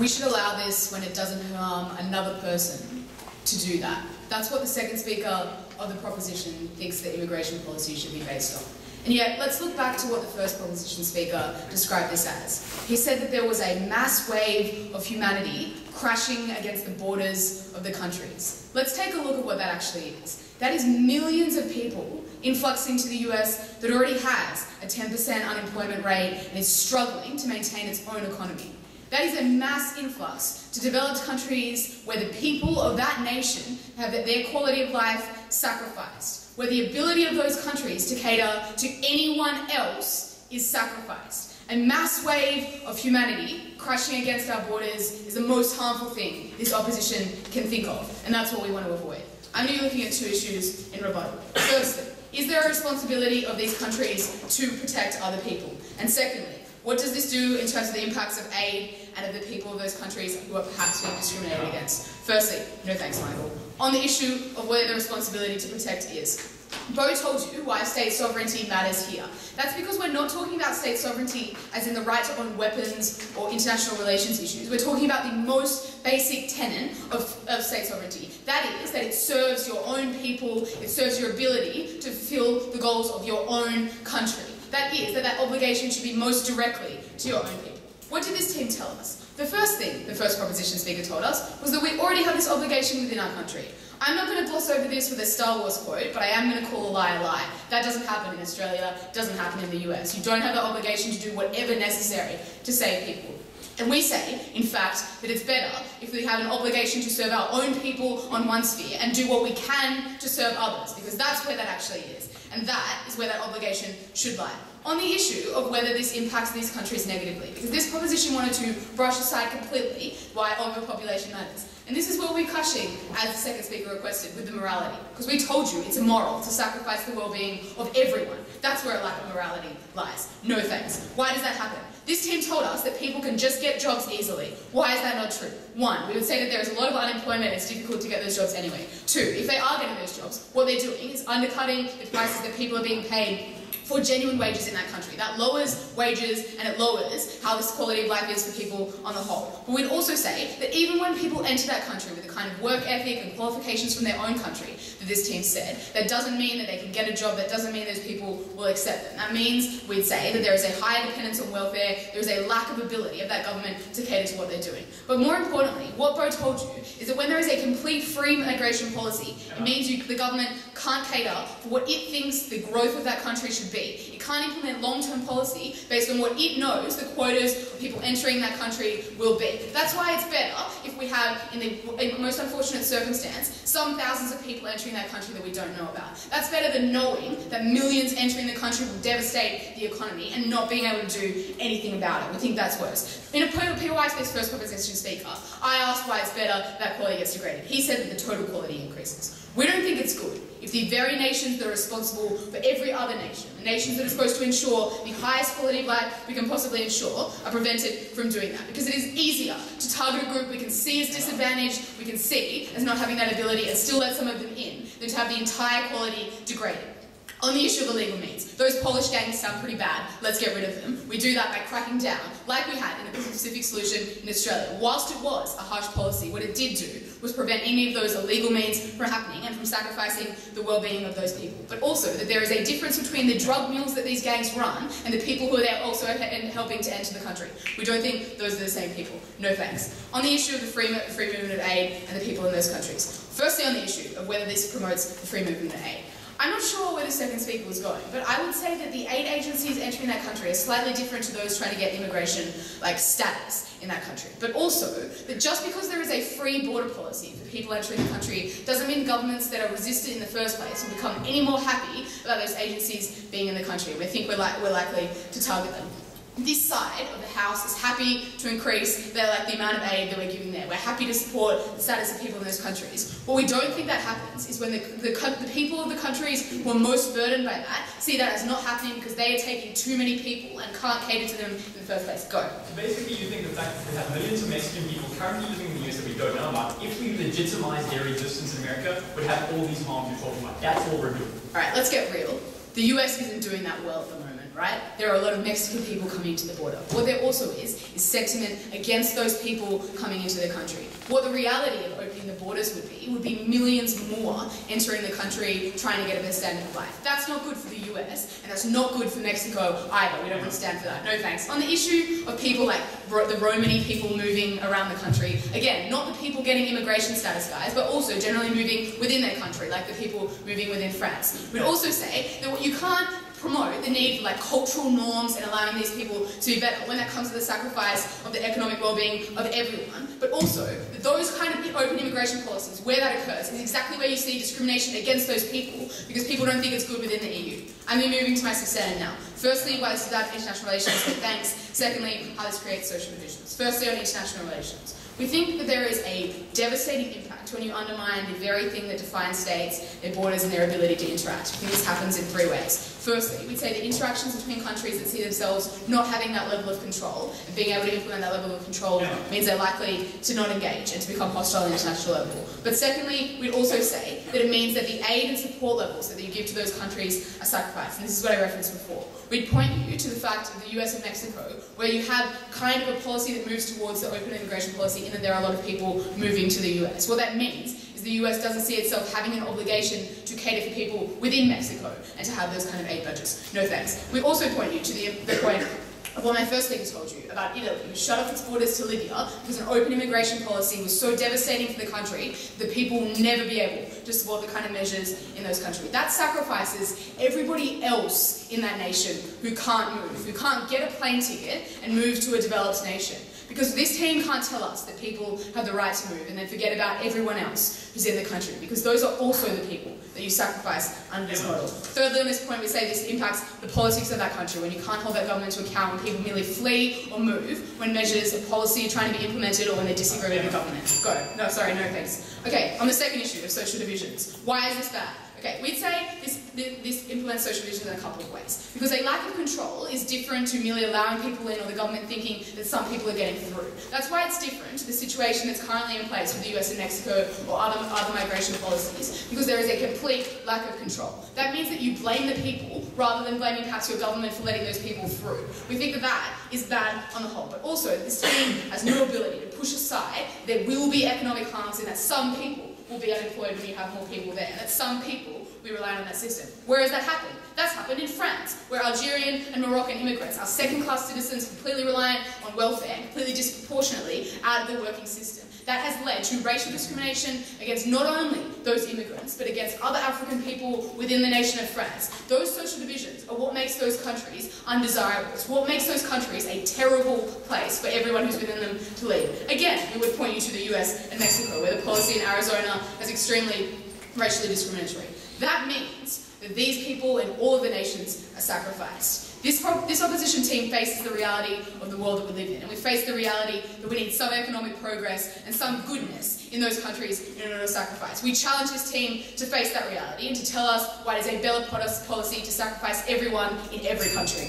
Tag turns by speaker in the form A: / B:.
A: we should allow this when it doesn't harm another person to do that. That's what the second speaker of the proposition thinks that immigration policy should be based on. And yet, let's look back to what the first proposition speaker described this as. He said that there was a mass wave of humanity crashing against the borders of the countries. Let's take a look at what that actually is. That is millions of people influxing to the US that already has a 10% unemployment rate and is struggling to maintain its own economy. That is a mass influx to developed countries where the people of that nation have their quality of life sacrificed, where the ability of those countries to cater to anyone else is sacrificed. A mass wave of humanity crashing against our borders is the most harmful thing this opposition can think of, and that's what we want to avoid. I'm going to be looking at two issues in rebuttal. Firstly, is there a responsibility of these countries to protect other people? And secondly, what does this do in terms of the impacts of aid and of the people of those countries who are perhaps being discriminated against? Firstly, no thanks, Michael. On the issue of where the responsibility to protect is, Bo told you why state sovereignty matters here. That's because we're not talking about state sovereignty as in the right to own weapons or international relations issues. We're talking about the most basic tenet of state sovereignty. That is, that it serves your own people, it serves your ability to fulfill the goals of your own country. That is, that obligation should be most directly to your own people. What did this team tell us? The first thing the first proposition speaker told us was that we already have this obligation within our country. I'm not going to gloss over this with a Star Wars quote, but I am going to call a lie a lie. That doesn't happen in Australia, doesn't happen in the US. You don't have the obligation to do whatever necessary to save people. And we say, in fact, that it's better if we have an obligation to serve our own people on one sphere and do what we can to serve others, because that's where that actually is. And that is where that obligation should lie. On the issue of whether this impacts these countries negatively, because this proposition wanted to brush aside completely why overpopulation matters. And this is where we're clashing, as the second speaker requested, with the morality. Because we told you it's immoral to sacrifice the well-being of everyone. That's where a lack of morality lies. No thanks. Why does that happen? This team told us that people can just get jobs easily. Why is that not true? One, we would say that there is a lot of unemployment and it's difficult to get those jobs anyway. Two, if they are getting those jobs, what they're doing is undercutting the prices that people are being paid for genuine wages in that country. That lowers wages and it lowers how this quality of life is for people on the whole. But we'd also say that even when people enter that country with the kind of work ethic and qualifications from their own country that this team said, that doesn't mean that they can get a job, that doesn't mean those people will accept them. That means, we'd say, that there is a higher dependence on welfare, there is a lack of ability of that government to cater to what they're doing. But more importantly, what Bo told you is that when there is a complete free migration policy, it means the government can't cater for what it thinks the growth of that country should be. It can't implement long-term policy based on what it knows the quotas of people entering that country will be. That's why it's better if we have, in the most unfortunate circumstance, some thousands of people entering that country that we don't know about. That's better than knowing that millions entering the country will devastate the economy and not being able to do anything about it. We think that's worse. In a POI-based first proposition speaker, I asked why it's better that quality gets degraded. He said that the total quality increases. We don't think it's good if the very nations that are responsible for every other nation, the nations that are supposed to ensure the highest quality of life we can possibly ensure, are prevented from doing that. Because it is easier to target a group we can see as disadvantaged, we can see as not having that ability and still let some of them in, than to have the entire quality degraded. On the issue of illegal means, those Polish gangs sound pretty bad, let's get rid of them. We do that by cracking down, like we had in the Pacific solution in Australia. Whilst it was a harsh policy, what it did do was prevent any of those illegal means from happening and from sacrificing the well-being of those people. But also that there is a difference between the drug mules that these gangs run and the people who are there also helping to enter the country. We don't think those are the same people. No thanks. On the issue of the free movement of aid and the people in those countries. Firstly, on the issue of whether this promotes the free movement of aid. I'm not sure where the second speaker was going, but I would say that the aid agencies entering that country are slightly different to those trying to get immigration status in that country. But also, that just because there is a free border policy for people entering the country doesn't mean governments that are resistant in the first place will become any more happy about those agencies being in the country. We think we're likely to target them. This side of the House is happy to increase the amount of aid that we're giving there. We're happy to support the status of people in those countries. What we don't think that happens is when the people of the countries who are most burdened by that see that as not happening because they are taking too many people and can't cater to them in the first place. Go.
B: So basically you think the fact that we have millions of Mexican people currently living in the US that we don't know about, if we legitimize their existence in America, would have all these harms you're talking about. That's all we're doing.
A: Alright, let's get real. The US isn't doing that well at the moment. right? There are a lot of Mexican people coming into the border. What there also is sentiment against those people coming into the country. What the reality of opening the borders would be millions more entering the country trying to get a better standard of life. That's not good for the US, and that's not good for Mexico either. We don't want to stand for that. No thanks. On the issue of people like the Romani people moving around the country, again, not the people getting immigration status, guys, but also generally moving within their country, like the people moving within France. We'd also say that you can't promote the need for like cultural norms and allowing these people to be better when that comes to the sacrifice of the economic well-being of everyone, but also those kind of open immigration policies, where that occurs, is exactly where you see discrimination against those people because people don't think it's good within the EU. I'm moving to my substandard now. Firstly, why this is about international relations, thanks. Secondly, how this creates social divisions. Firstly, on international relations. We think that there is a devastating impact when you undermine the very thing that defines states, their borders and their ability to interact. I think this happens in three ways. Firstly, we'd say that interactions between countries that see themselves not having that level of control and being able to implement that level of control means they're likely to not engage and to become hostile at international level. But secondly, we'd also say that it means that the aid and support levels that you give to those countries are sacrificed. And this is what I referenced before. We'd point you to the fact of the US and Mexico, where you have kind of a policy that moves towards the open immigration policy in that there are a lot of people moving to the US. What that means is the US doesn't see itself having an obligation to cater for people within Mexico and to have those kind of aid budgets. No thanks. We also point you to the point of what my first speaker told you about Italy, who shut off its borders to Libya because an open immigration policy was so devastating for the country that people will never be able to support the kind of measures in those countries. That sacrifices everybody else in that nation who can't move, who can't get a plane ticket and move to a developed nation. Because this team can't tell us that people have the right to move and then forget about everyone else who's in the country, because those are also the people that you sacrifice under this model. Thirdly, on this point, we say this impacts the politics of that country when you can't hold that government to account when people merely flee or move when measures of policy are trying to be implemented or when they disagree with the government. Go. No, sorry, no thanks. Okay, on the second issue of social divisions. Why is this bad? Okay, we'd say this implements social divisions in a couple of ways. Because a lack of control is different to merely allowing people in or the government thinking that some people are getting through. That's why it's different to the situation that's currently in place with the US and Mexico or other migration policies, because there is a complete lack of control. That means that you blame the people rather than blaming perhaps your government for letting those people through. We think that that is bad on the whole. But also, this team has no ability to push aside there will be economic harms and that some people will be unemployed when you have more people there, and that some people will be relying on that system. Where has that happened? That's happened in France, where Algerian and Moroccan immigrants are second-class citizens completely reliant on welfare and completely disproportionately out of the working system. That has led to racial discrimination against not only those immigrants, but against other African people within the nation of France. Those social divisions are what makes those countries undesirable. It's what makes those countries a terrible place for everyone who's within them to live. Again, we would point you to the US and Mexico, where the policy in Arizona is extremely racially discriminatory. That means that these people in all of the nations are sacrificed. This opposition team faces the reality of the world that we live in, and we face the reality that we need some economic progress and some goodness in those countries in order to sacrifice. We challenge this team to face that reality and to tell us why it is a better policy to sacrifice everyone in every country.